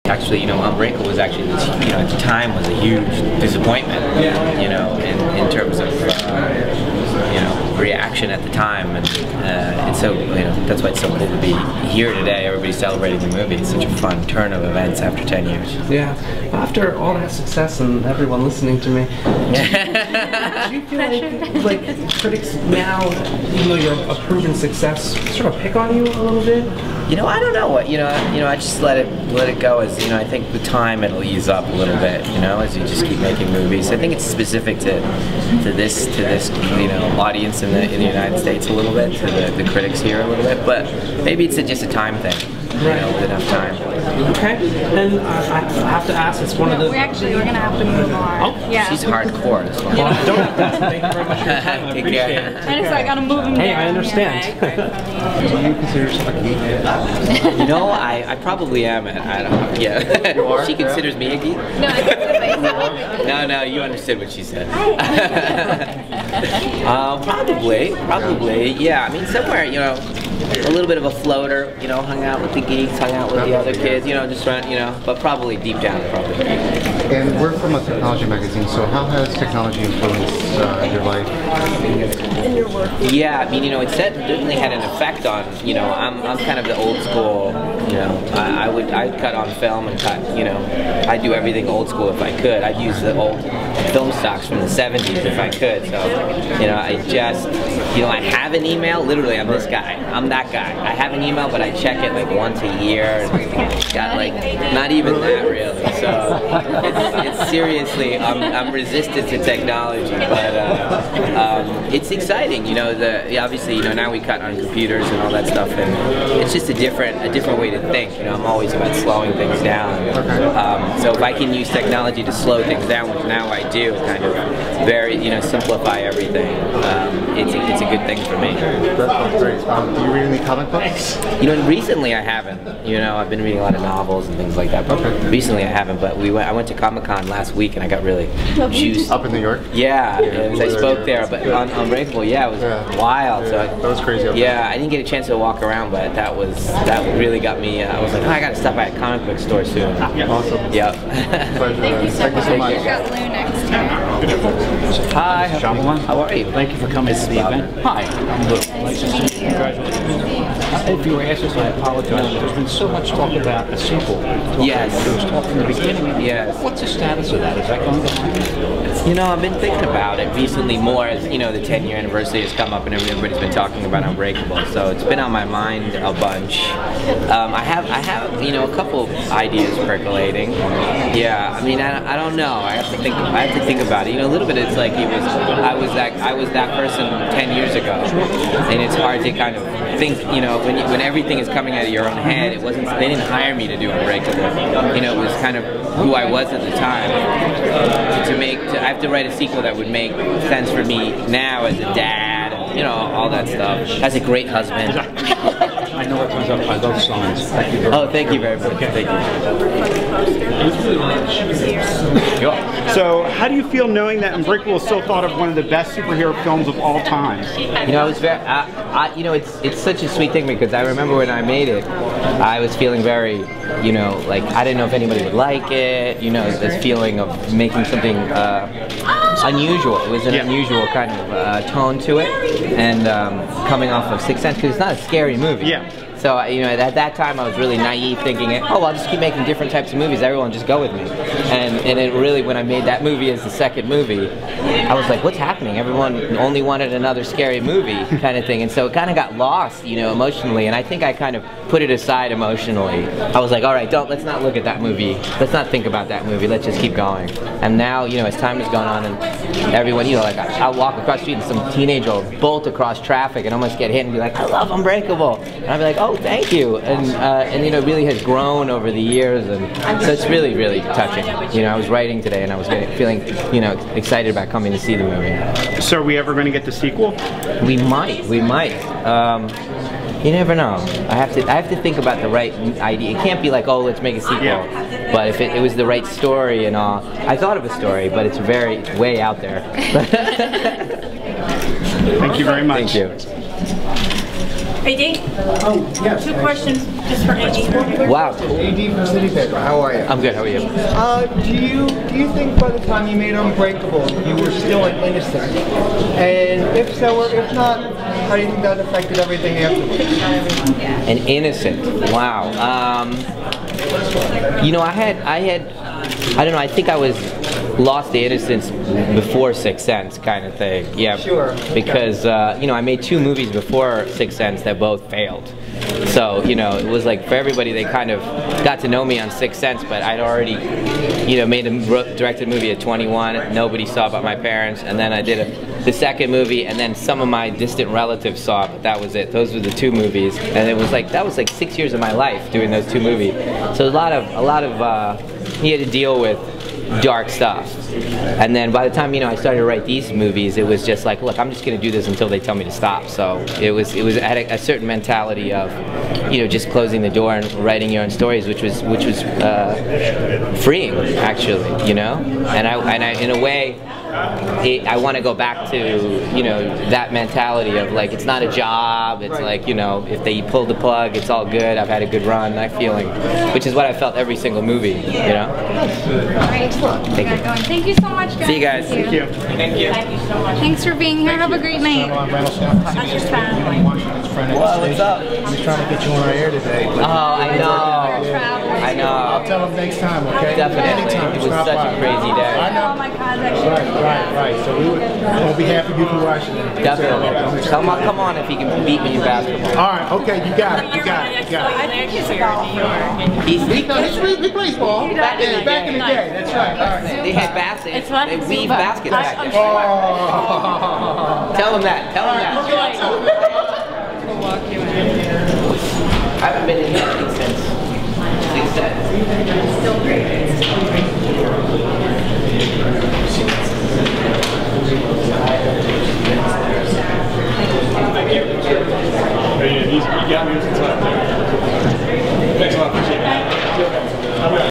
Actually, you know, Unbreakable was actually, you know, at the time was a huge disappointment, you know, in terms of, you know, reaction at the time, and so, you know, that's why it's so cool to be here today. Everybody's celebrating the movie. It's such a fun turn of events after 10 years. Yeah. After all that success and everyone listening to me, do you feel like critics now, even though you're a proven success, sort of pick on you a little bit? You know, I don't know what, you know, I just let it go. As you know, I think with time it'll ease up a little bit, you know, as you just keep making movies. I think it's specific to this you know, audience in the United States a little bit, to the critics here a little bit, but maybe it's just a time thing, you know, with enough time. Okay, and I have to ask, it's one of the... We're gonna have to move on. Oh, yeah. She's hardcore. This one. Well, don't have to. Thank you very much for your time. I appreciate it. I gotta move him Hey, down. I understand. Do you consider yourself a geek? You know, I probably am. I don't. Yeah. You are? She considers me a geek. No, I consider myself. No, you understood what she said. Probably, yeah. I mean, somewhere, you know, a little bit of a floater, you know, hung out with the geeks, hung out with the other kids, you know, just run, you know, but probably deep down, probably. And we're from a technology magazine, so how has technology influenced your life? In your work. Yeah, I mean, you know, it certainly had an effect on, you know, I'm kind of the old school, you know, I'd cut on film and cut, you know, I'd do everything old school if I could. I'd use the old film stocks from the 70s if I could. So, you know, I just, you know, I have an email, literally, I'm this guy. I'm that guy. I have an email, but I check it like once a year. And got like, not even that really. So, it's seriously, I'm resistant to technology, but it's exciting, you know, obviously, you know, now we cut on computers and all that stuff, and it's just a different way to think, you know, I'm always about slowing things down. So if I can use technology to slow things down, which now I do, kind of you know, simplify everything, it's a good thing for me. That's great. Do you read any comic books? You know, recently I haven't. You know, I've been reading a lot of novels and things like that, but recently I haven't. But I went to Comic-Con last week and I got really juiced. Up in New York? Yeah, and I spoke there, but on Unbreakable, yeah, it was wild. So that was crazy. Yeah, I didn't get a chance to walk around, but that really got me. I was like, oh, I got to stop by a comic book store soon. Awesome. Yep. Pleasure. Thank you so much. much. We've got Lou next to Hi, Shyamalan. How are you? thank you for coming to the event. Hi, I'm Lou. Nice to see you. Congratulations. If you were asked this, I apologize. There's been so much talk about a sequel. Yes. There was talk from the beginning. Yes. What's the status of that? Is that going to happen? You know, I've been thinking about it recently more as, you know, the 10-year anniversary has come up and everybody's been talking about Unbreakable, so it's been on my mind a bunch. I have, you know, a couple ideas percolating. Yeah, I mean, I don't know. I have to think about it. You know, a little bit. It's like I was that person 10 years ago, and it's hard to kind of think. You know, when everything is coming out of your own head, it wasn't. They didn't hire me to do Unbreakable. You know, it was kind of who I was at the time. I have to write a sequel that would make sense for me now as a dad, you know, all that stuff. As a great husband. I know it comes up. I love signs. Thank you very much. Oh, thank you very much. Thank you. So, how do you feel knowing that Unbreakable is still thought of one of the best superhero films of all time? You know, I was very, you know, it's such a sweet thing because I remember when I made it, I was feeling very, you know, like I didn't know if anybody would like it. You know, this feeling of making something unusual. It was an unusual kind of tone to it, and coming off of Sixth Sense, because it's not a scary movie. Yeah. So, you know, at that time I was really naive, thinking, oh, I'll just keep making different types of movies, everyone just go with me. And it really, when I made that movie as the second movie, I was like, what's happening? Everyone only wanted another scary movie kind of thing. And so it kind of got lost, you know, emotionally, and I think I kind of put it aside emotionally. I was like, all right, let's not look at that movie, let's not think about that movie, let's just keep going. And now, you know, as time has gone on and everyone, you know, like I'll walk across the street and some teenager will bolt across traffic and almost get hit and be like, I love Unbreakable. And I'll be like, oh, thank you. And you know, it really has grown over the years, and so it's really, really touching. You know, I was writing today and I was feeling, you know, excited about coming to see the movie. So are we ever going to get the sequel? We might. You never know. I have to think about the right idea. It can't be like, oh, let's make a sequel. Yeah. But if it was the right story and all, I thought of a story, but it's way out there. Thank you very much. Thank you. Hey, Dave. Oh, yes. Two questions just for Andy. Wow. AD from City Paper. How are you? I'm good. How are you? Do you think by the time you made Unbreakable, you were still an innocent? And if so or if not, how do you think that affected everything afterwards? An innocent. Wow. You know, I don't know. I think I was lost the innocence before Sixth Sense, kind of thing. Yeah. Sure. Because you know, I made 2 movies before Sixth Sense that both failed. So, you know, it was like for everybody, they kind of got to know me on Sixth Sense, but I'd already, you know, directed a movie at 21. Nobody saw but my parents, and then I did the second movie, and then some of my distant relatives saw it, but that was it. Those were the 2 movies, and it was like that was like 6 years of my life doing those 2 movies. So a lot of he had to deal with dark stuff. And then by the time, you know, I started to write these movies, it was just like, look, I'm just going to do this until they tell me to stop. So it was at a certain mentality of, you know, just closing the door and writing your own stories, which was freeing, actually, you know. And I in a way, I want to go back to, you know, that mentality of like, it's not a job, it's like, you know, if they pull the plug, it's all good, I've had a good run, that feeling, which is what I felt every single movie, you know? Great. Thank you. Thank you so much, guys. See you guys. Thank you. Thank you. Thank you so much. Thanks for being here. Have a great night. How's your family? Whoa, what's up? He's trying to get you on our air today. Oh, I know. I know. I'll tell him next time, okay? Definitely. Anytime. It was Stop such by. a crazy day. I know. my contacts. Right. So we would, on behalf of you from Washington. Definitely. Come on if he can beat me in basketball. All right, okay, you got it. I think he's a golfer. He plays ball. Back in the day. That's right. All right. They had baskets. It's fun. They weave baskets back I'm there. sure. Tell him that. Tell him that. I haven't been in here since Sixth Sense. Still great. You got me. Thanks a lot. Appreciate it.